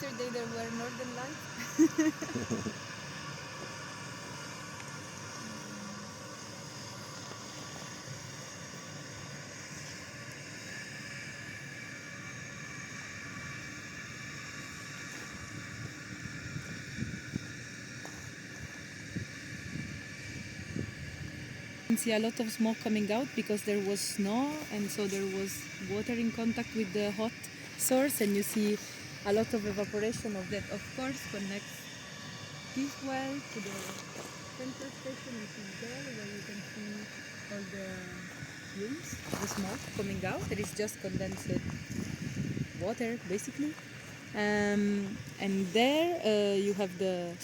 yesterday there were northern lights. You can see a lot of smoke coming out because there was snow, and so there was water in contact with the hot source, and you see a lot of evaporation of that. Of course, connects this well to the central station, which is there, where you can see all the fumes, the smoke coming out. It is just condensed water, basically. And there you have the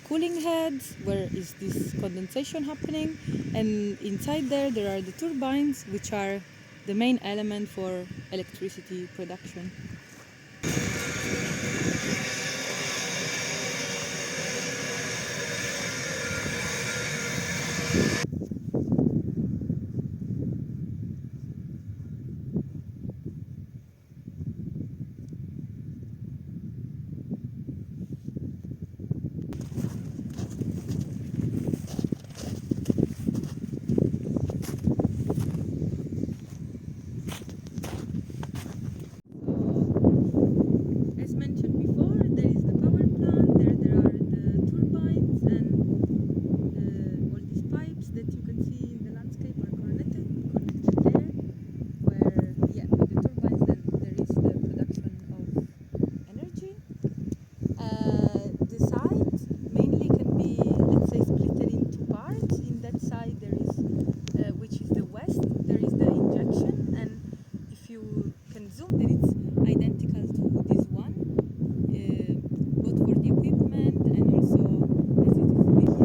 cooling heads, where is this condensation happening, and inside there are the turbines, which are the main element for electricity production. As mentioned before, there is the power plant, there are the turbines, and all these pipes that you can see in the landscape are connected there, where, with the turbines then there is the production of energy. The site mainly can be, let's say, split in two parts. In that side there is, which is the west, there is the injection, and if you can zoom, then it's identical to this one, both for the equipment and also as it is built.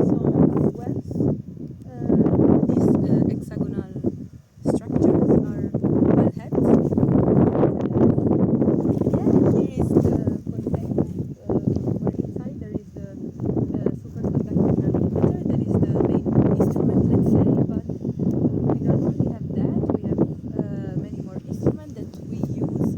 So wells, these hexagonal structures are wellheads. Here is the container, where inside there is the superconducting gravimeter. That is the main instrument, let's say, but we don't only have that. We have many more instruments that we use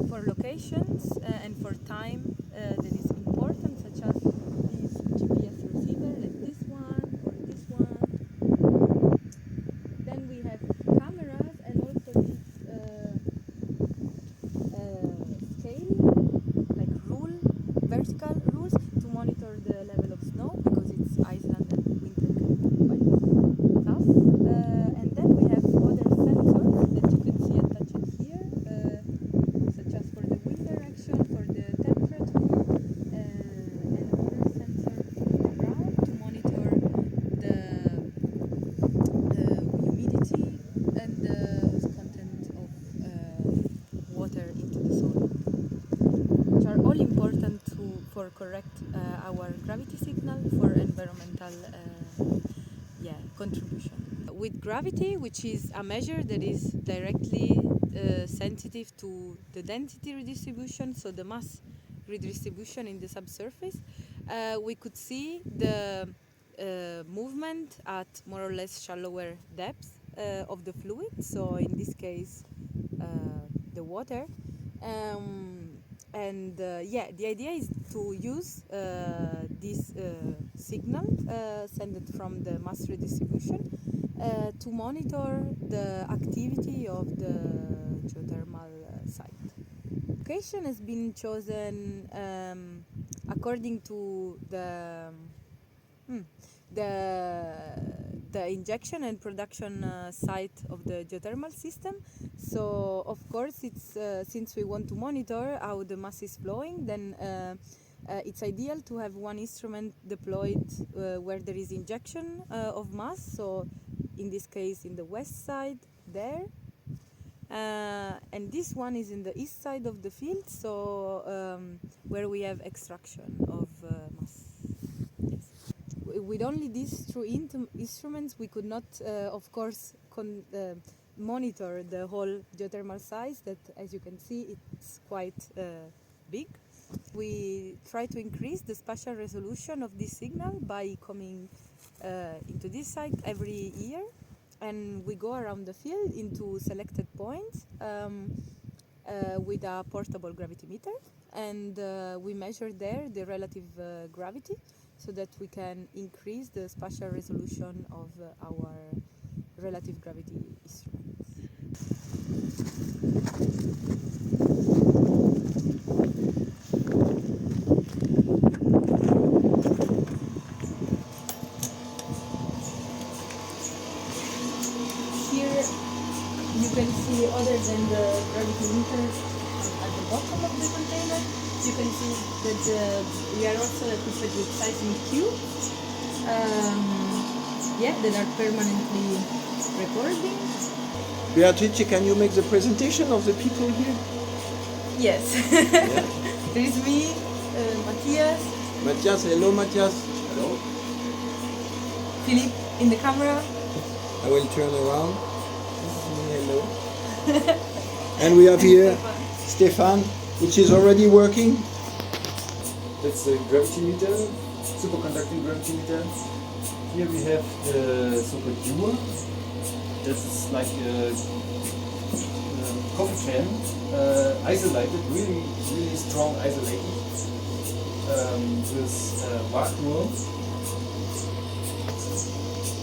for locations and for time that is important, such as this GPS receiver, like this one or this one. Then we have cameras and also this scale, like vertical rules to monitor the level of snow, because it's Iceland and winter can be quite tough. And then we have other sensors that you can see attached here, such as for the wind direction, for the temperature, and other sensors on the ground to monitor the humidity and the content of water into the soil, which are all important for correct our gravity signal for environmental contribution. With gravity, which is a measure that is directly sensitive to the density redistribution, so the mass redistribution in the subsurface, we could see the movement at more or less shallower depths of the fluid, so in this case the water. The idea is to use this signal sent from the mass redistribution to monitor the activity of the geothermal site. Location has been chosen according to the injection and production site of the geothermal system. So of course it's since we want to monitor how the mass is flowing, then it's ideal to have one instrument deployed where there is injection of mass, so in this case in the west side there, and this one is in the east side of the field, so where we have extraction of mass. With only these two instruments we could not of course monitor the whole geothermal size, that as you can see it's quite big. We try to increase the spatial resolution of this signal by coming into this site every year, and we go around the field into selected points with a portable gravimeter, and we measure there the relative gravity so that we can increase the spatial resolution of our relative gravity instruments. Here you can see, other than the gravimeter at the bottom of the container, you can see that we are also equipped with seismic cubes that are permanently recording. Beatrice, can you make the presentation of the people here? Yes. Yeah. There is me, Matthias, Matthias, hello Matthias. Hello. Philippe in the camera. I will turn around. This is me, hello. And we have here Stefan, which is already working. That's the gravimeter, superconducting gravimeter. Here we have the super That's like a coffee can, isolated, really strong isolated, with vacuum.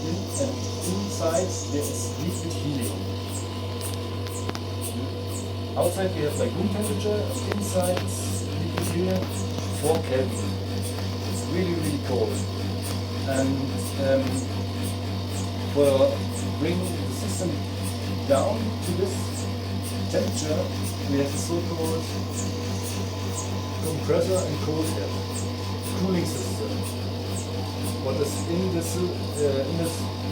And inside there is liquid helium. Outside we have like room temperature, and inside is liquid helium 4 Kelvin. It's really cold. And for bringing the system down to this temperature, we have a so-called compressor and cold head cooling system. What is in this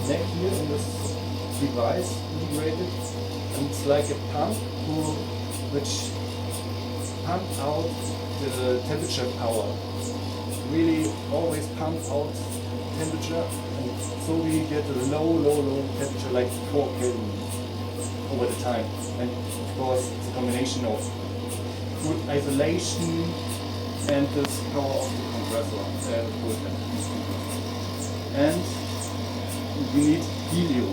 neck here, in this device integrated, and it's like a pump which pumps out the temperature power. Really always pump out temperature, and so we get a low temperature like 4 Kelvin over the time. And of course it's a combination of good isolation and this power of the compressor and we need helium.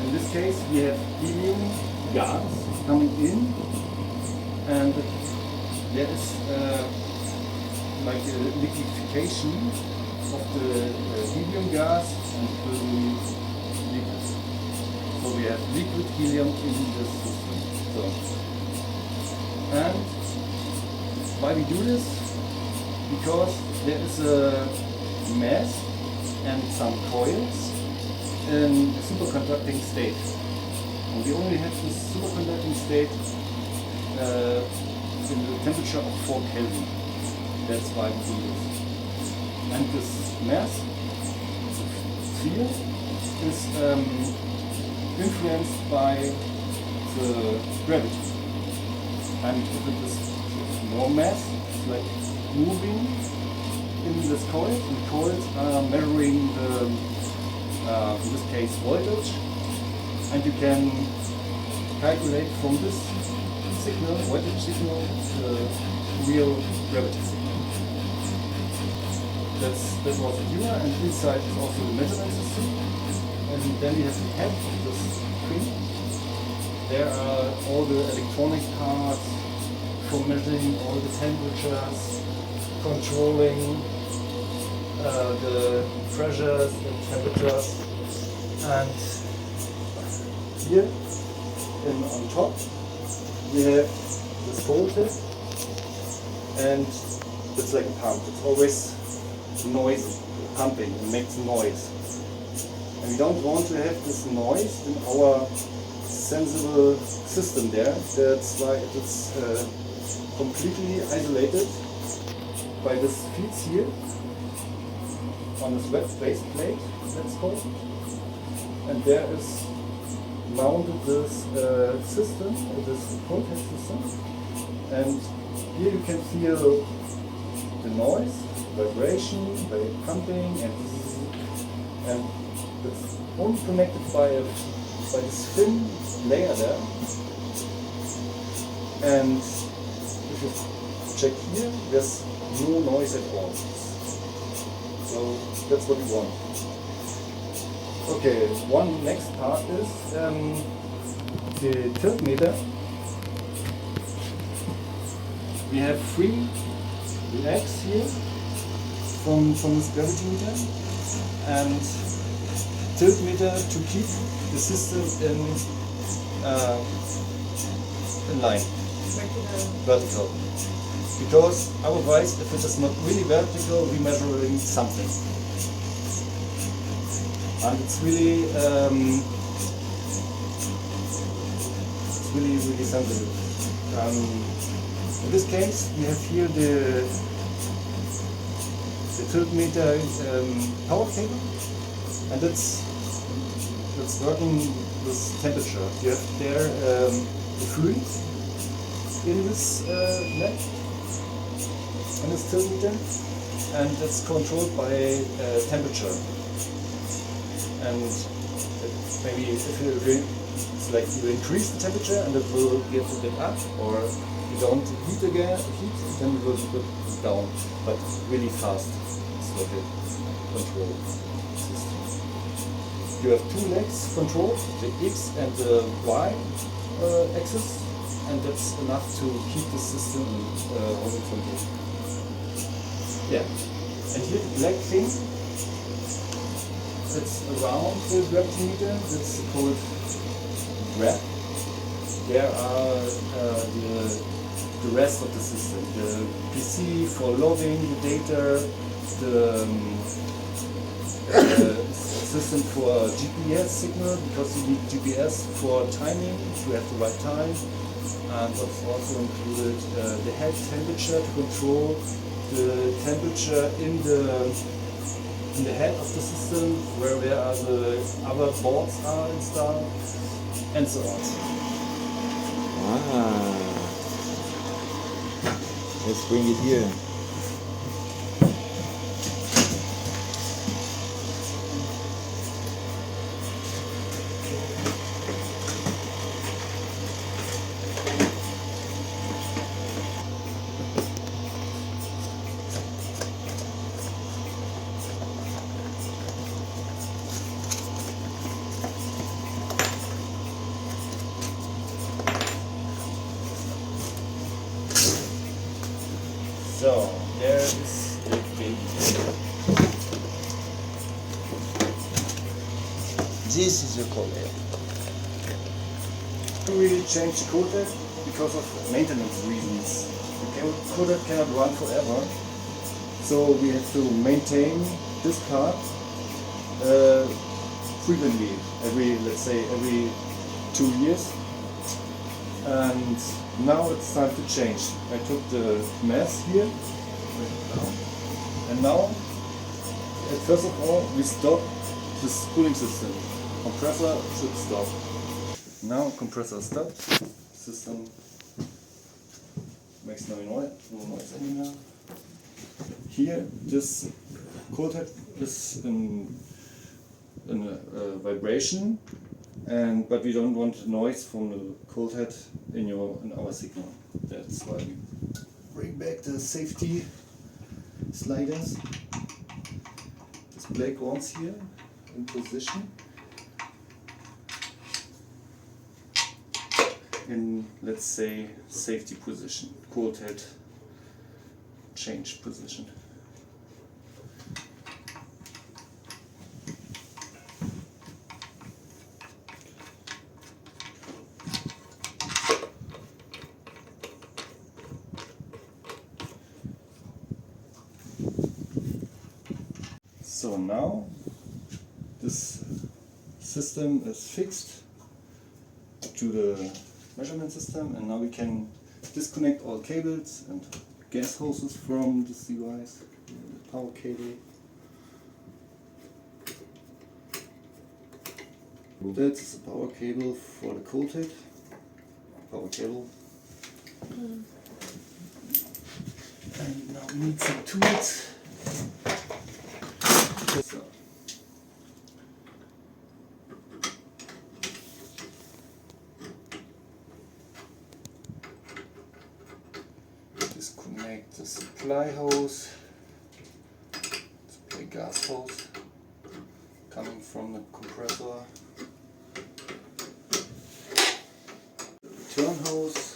In this case we have helium gas coming in, and there is like a liquefaction of the helium gas and the liquid. So we have liquid helium in this system. So, and why we do this? Because there is a mass and some coils in a superconducting state. And we only have this superconducting state in the temperature of 4 Kelvin. That's why we do this. And this mass, sphere, is influenced by the gravity. And if it is more mass, it's like moving in this coil, and coils are measuring the, in this case, voltage, and you can calculate from this signal, voltage signal, the real gravity signal. That was the viewer, and inside is also the measurement system. And then we have the head of this screen. There are all the electronic parts for measuring all the temperatures, controlling the pressures and temperatures. And here on top we have this cold head, and it's like a pump. It's always noisy, pumping, and makes noise. And we don't want to have this noise in our sensible system there. That's why it's completely isolated by this fields here on this wet base plate, that's called. And there is mounted this system, this cold head system. And here you can feel the noise, vibration, by pumping, and it's only connected by this thin layer there. And if you check here, there's no noise at all. So that's what we want. Okay, one next part is the tilt meter. we have 3 legs here from this gravity meter and tilt meter to keep the system in line, vertical. Because otherwise, if it is not really vertical, we're measuring something. And it's really really sensitive. In this case, we have here the tilt meter power cable, and it's working with temperature. You have there the fluid in this leg, and this tilt meter, and it's controlled by temperature. And maybe if it's like you increase the temperature and it will get a bit up, or you don't heat again, then it will go down, but really fast. It's like a control system. You have 2 legs controlled, the X and the Y axis, and that's enough to keep the system under control. Yeah, and here the black thing that's around the gravity meter, that's called grab. There are the rest of the system, the PC for loading the data, the system for GPS signal, because you need GPS for timing, to have the right time, and what's also included the head temperature to control the temperature in the head of the system, where the other boards are installed, and so on. Ah. Let's bring it here. So, there is the big. This is a color. We really change the codec because of maintenance reasons. The codec cannot run forever, so we have to maintain this part frequently, let's say every 2 years. And now it's time to change. I took the mass here, and now, first of all, we stop this cooling system. Compressor should stop. Now compressor stopped. System makes no noise anymore. Here, this cold head is in a vibration, but we don't want noise from the cold head in our signal. That's why we bring back the safety sliders. This black ones here in position. In, let's say, safety position, cold head change position. So now this system is fixed to the measurement system, and now we can disconnect all cables and gas hoses from this device, the power cable. That's the power cable for the cold head. Power cable. And now we need some tools. So. Disconnect the supply hose, supply gas hose coming from the compressor, the return hose,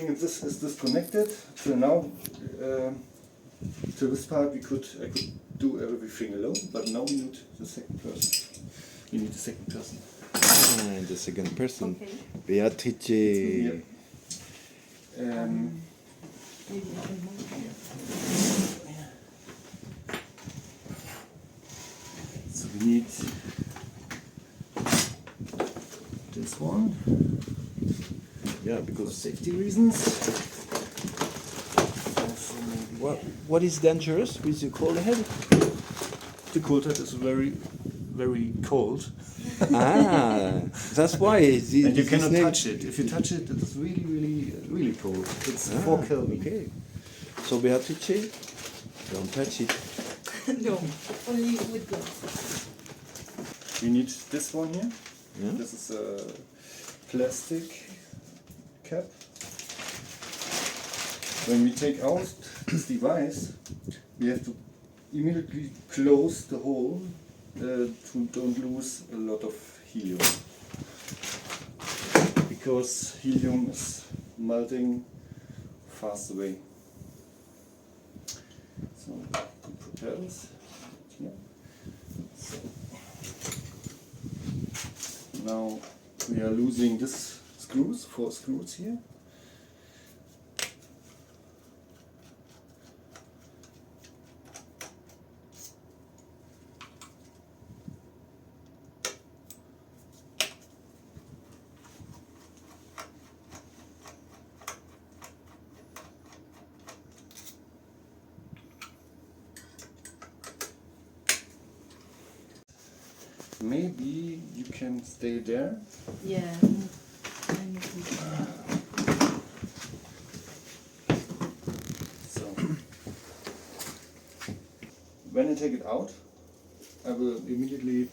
everything is disconnected. So now, to this part I could do everything alone, but now we need the second person. We need the second person. Ah, the second person. Okay. Beatrice. Maybe I can move. So we need this one. Yeah, For because safety reasons. what is dangerous with the cold head? The cold head is very, very cold. Ah, that's why. And you cannot touch it. If you touch it, it is really, really, really cold. It's 4 Kelvin. Okay. So Beatrice, don't touch it. No, only with gloves. We need this one here. Yeah. This is a plastic cap. When we take out this device, we have to immediately close the hole to don't lose a lot of helium. Because helium is melting fast away. So we prepare this here. So now we are losing this screws, 4 screws here. Maybe you can stay there. Yeah. So when I take it out, I will immediately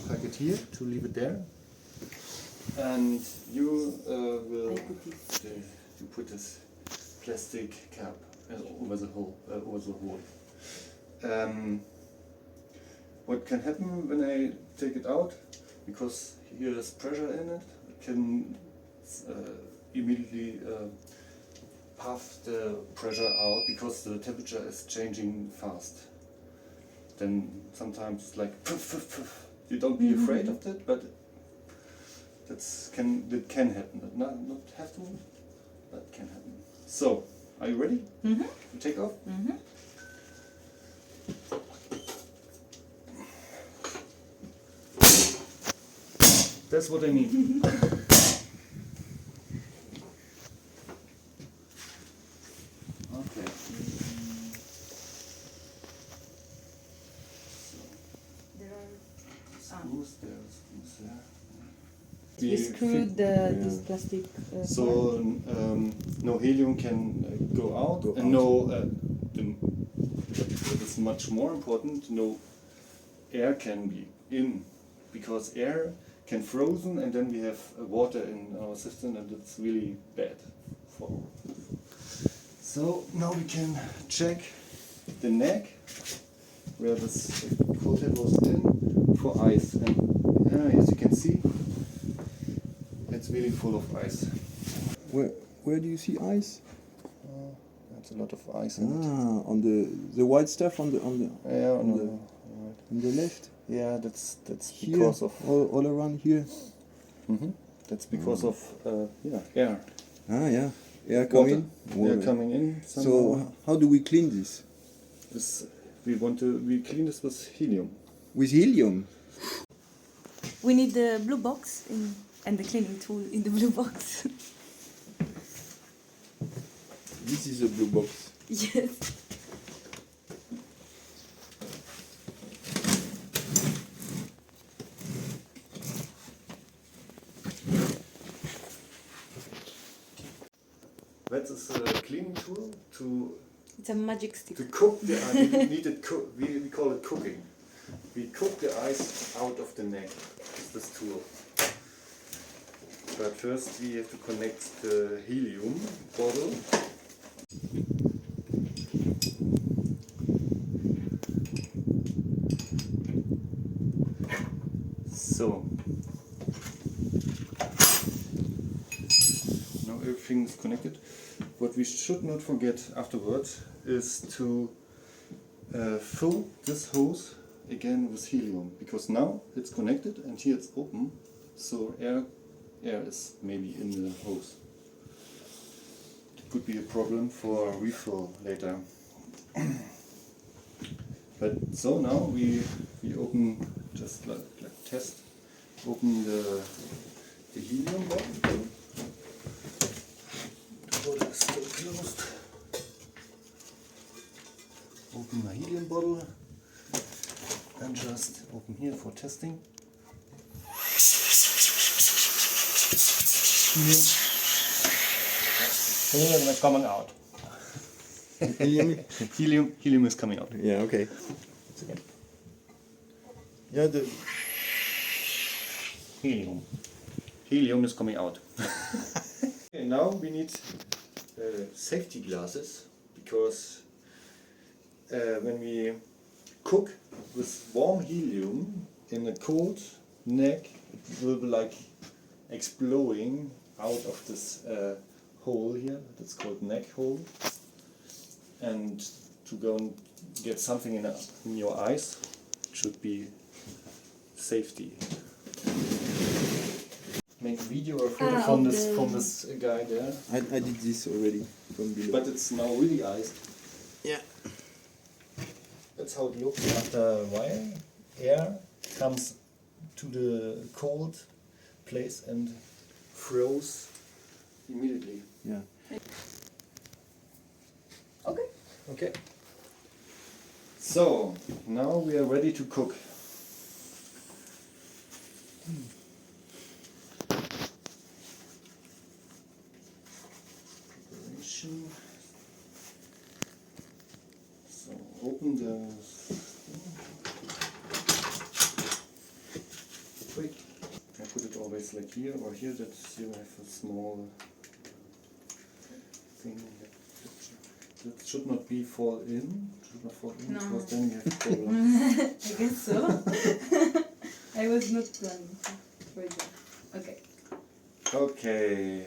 pack it here to leave it there, and you will you put this plastic cap over the hole. What can happen when I take it out? Because here is pressure in it, it can immediately puff the pressure out because the temperature is changing fast. Then sometimes it's like puff, puff, puff. You don't be afraid of that, but that can happen. Not have to, but can happen. So, are you ready to take off? That's what I need. Okay. There are. Screws there, screws there. We screwed this plastic. So no helium can go out, Go and out. no. What is much more important, no air can be in, because air can frozen, and then we have water in our system, and it's really bad. So now we can check the neck where this cold head was in for ice, and as you can see, it's really full of ice. Where do you see ice? That's a lot of ice in it. Ah, on the white stuff on the Yeah, on the left. yeah, that's Here, because of all around here. that's because of air. Ah, yeah. Air Water. coming. Air coming in. So somehow. how do we clean this? We clean this with helium. With helium. We need the blue box and the cleaning tool in the blue box. This is a blue box. Yes. That is a cleaning tool to It's a magic stick. cook the ice. We call it cooking. We cook the ice out of the neck with this tool. But first we have to connect the helium bottle. So now everything is connected. What we should not forget afterwards is to fill this hose again with helium, because now it's connected and here it's open, so air is maybe in the hose. It could be a problem for refill later. But so now we open, just like test, open the helium bottle. The bottle is still closed. Open the helium bottle and just open here for testing. Helium is coming out. Helium is coming out. Yeah, okay. Yeah, the Helium is coming out. Okay, now we need safety glasses, because when we cook with warm helium in a cold neck, it will be like exploding out of this hole here. That's called neck hole. And to go and get something in your eyes should be safety. Make a video or photo from this guy there. I did this already from below. But it's now really iced. Yeah. That's how it looks after a while. Air comes to the cold place and froze immediately. Yeah. Okay. Okay. So now we are ready to cook. Preparation. So open the quick. I put it always like here or here, that you have a small thing. That should not fall in. Should not fall in, No. because then you have a problem. I guess so. I was not planning for that. Okay. Okay.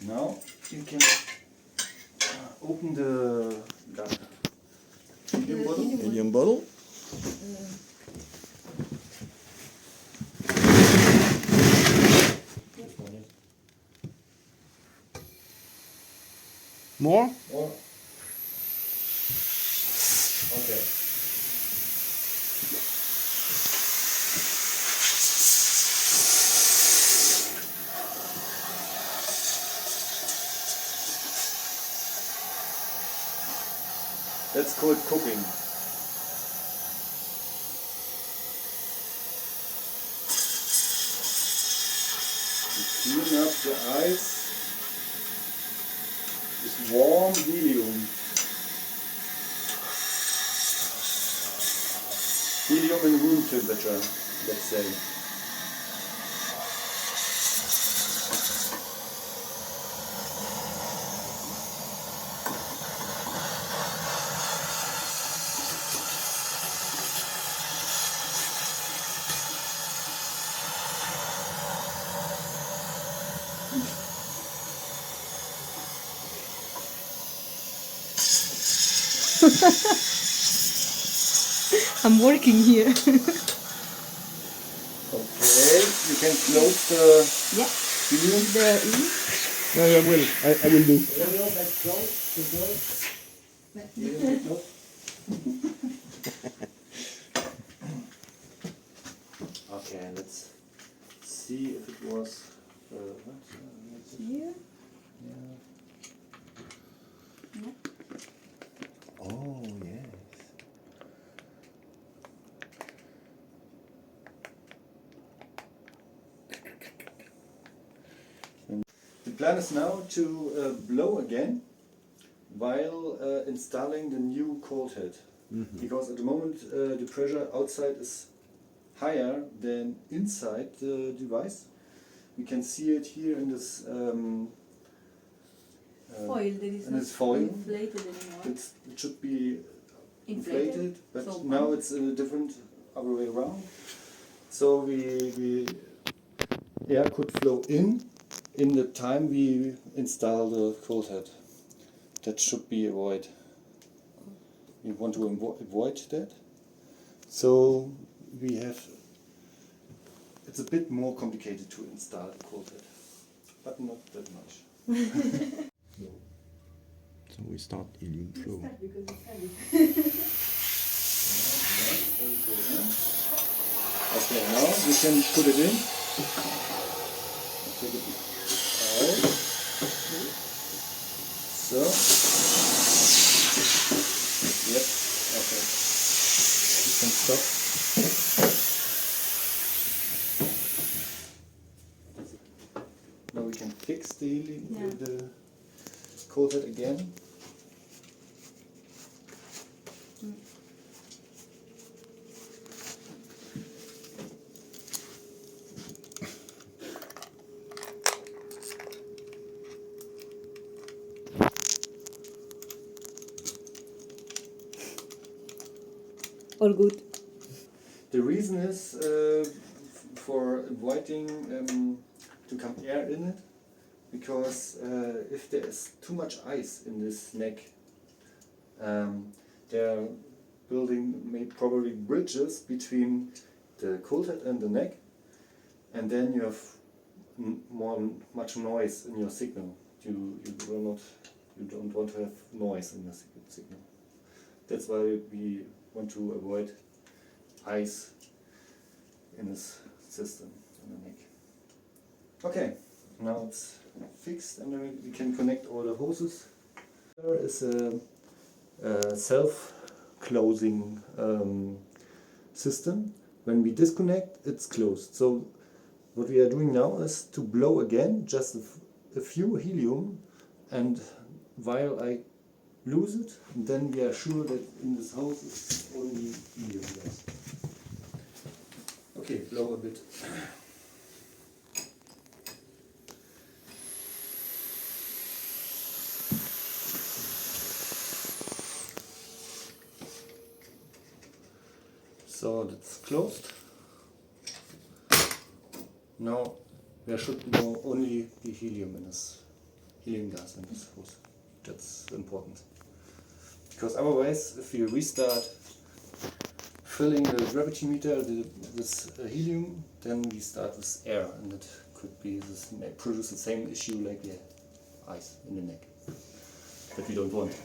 Now you can open the helium bottle. Helium bottle. More? Or okay. That's called cooking. You clean up the ice with warm helium. Helium in room temperature, let's say. I'm working here. Okay, you can close the Yeah. helium. No, I will. I will do. Okay, let's see if it was. Here. Yeah. No. Oh, yes. The plan is now to blow again while installing the new cold head. Because at the moment the pressure outside is higher than inside the device. We can see it here in this Foil that is and not it's foil. inflated anymore. It should be inflated, but so now it's in a different other way around. So we air could flow in in the time we install the cold head. That should be avoided. We want to avoid that. So we have, it's a bit more complicated to install the cold head, but not that much. So we start helium flow. Because it's heavy. Okay, now we can put it in. Take it out. So, yep, okay. You can stop. Now we can fix the cold head again. All good. The reason is for avoiding to come air in it, because if there is too much ice in this neck, they're building probably bridges between the cold head and the neck, and then you have much noise in your signal. You don't want to have noise in the signal. That's why we want to avoid ice in this system in the neck. Okay, now it's fixed and then we can connect all the hoses. There is a self-closing system. When we disconnect, it's closed. So what we are doing now is to blow again just a few helium, and while I lose it, and then we are sure that in this hose is only helium gas. Okay, blow a bit. So that's closed. Now there should only be helium gas in this hose. That's important. Because otherwise, if you restart filling the gravimeter with helium, then we start with air, and it could be produce the same issue like the ice in the neck that we don't want.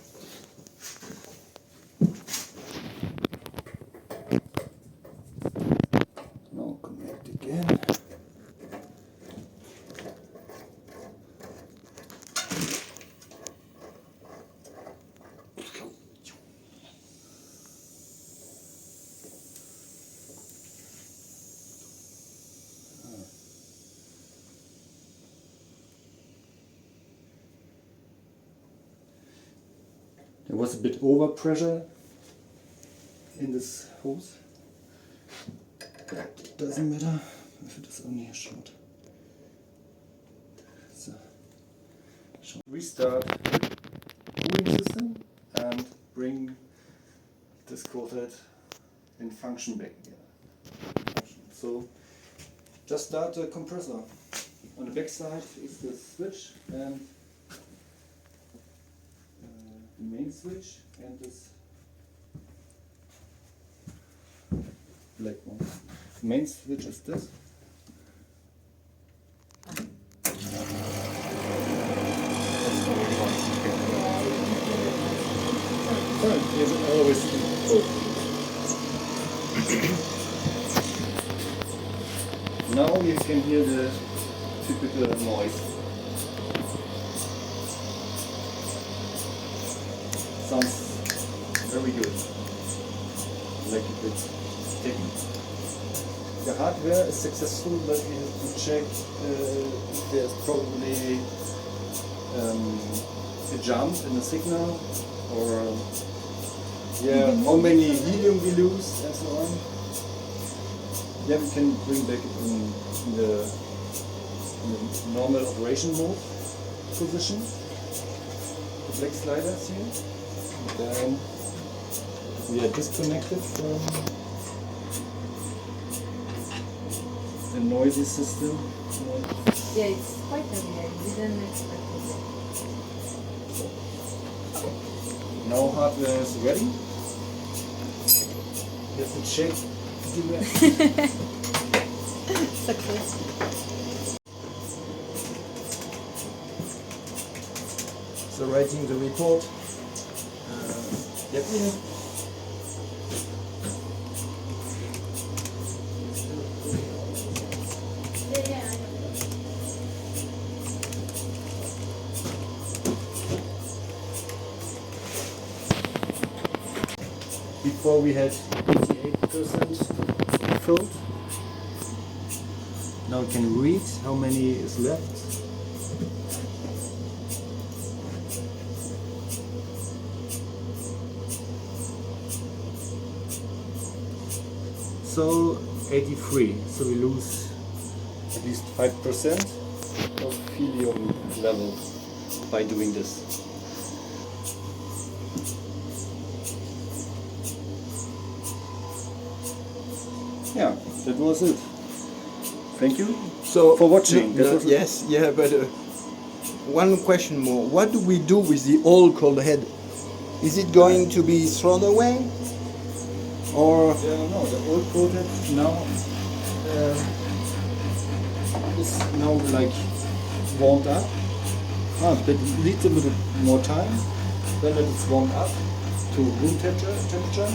Now connect again. There was a bit over pressure in this hose. It doesn't matter if it is only a short. So, restart the cooling system and bring this cold head in function back again. So just start the compressor. On the back side is the switch and the main switch and this black one. The main switch is this. Now you can hear the typical noise. Sounds very good, like it's sticking. The hardware is successful, but we have to check if there's probably a jump in the signal, or how many helium we lose and so on. Yeah, we can bring back in the normal operation mode position. The black sliders here. And then we are disconnected from the noisy system. Yeah, it's quite heavy. I didn't expect it. Now hardware is ready. Just to check. Success. So writing the report. Yep. Yeah. Before we had 88% filled. Now we can read how many is left. So 83, so we lose at least 5% of helium level by doing this. Yeah, that was it. Thank you So for watching. no, That was it. yes, yeah, but one question more. What do we do with the old cold head? Is it going to be thrown away? Or No, the old project now is now like warmed up. But it needs a little more time. Then that it's warmed up to room temperature.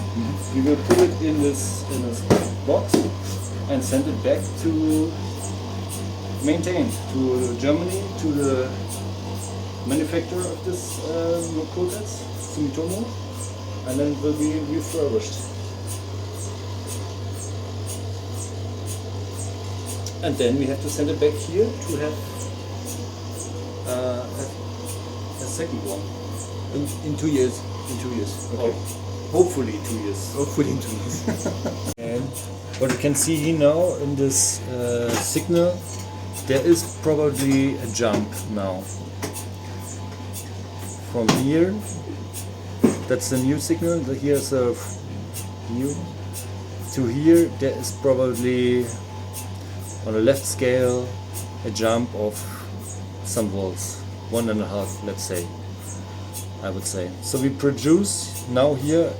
We will put it in this box and send it back to maintain to Germany, to the manufacturer of this projects, Sumitomo, and then it will be refurbished. And then we have to send it back here to have a second one. in 2 years? In 2 years. Or hopefully 2 years. Hopefully in 2 years. And what you can see here now in this signal, there is probably a jump now. From here, that's the new signal. Here's a new. To here, there is probably on the left scale a jump of some volts, 1.5, let's say. I would say. So we produce now here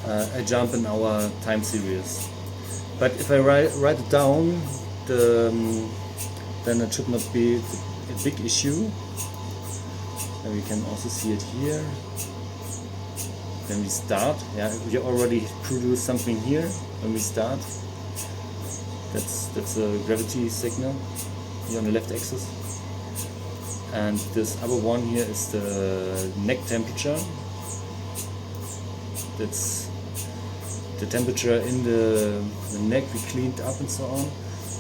a jump in our time series. But if I write it down, then it should not be a big issue. And we can also see it here. Then we start. Yeah, we already produce something here when we start. That's a gravity signal here on the left axis. And this other one here is the neck temperature. That's the temperature in the neck we cleaned up and so on.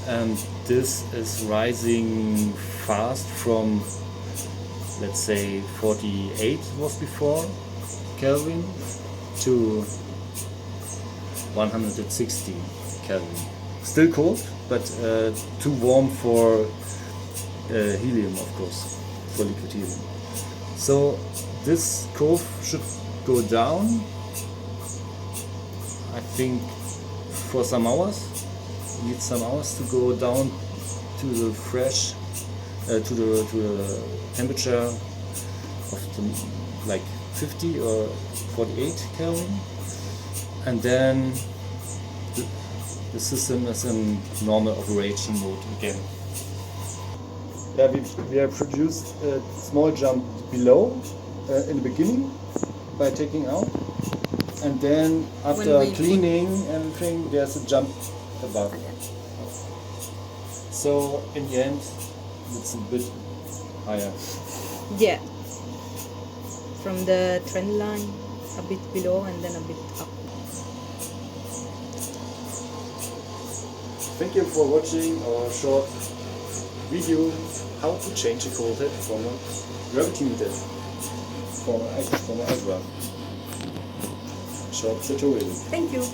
And this is rising fast from, let's say, 48 was before Kelvin to 160 Kelvin. Still cold, but too warm for helium, of course, for liquid helium. So this curve should go down, I think, for some hours. Need some hours to go down to the fresh, to the temperature of like 50 or 48 Kelvin, and then the system is in normal operation mode again. Yeah, we have produced a small jump below in the beginning by taking out, and then after cleaning everything, there's a jump above. So in the end, it's a bit higher. Yeah. From the trend line, a bit below and then a bit up. Thank you for watching our short video how to change a cold head from a gravimeter from an ice Short tutorial. Thank you.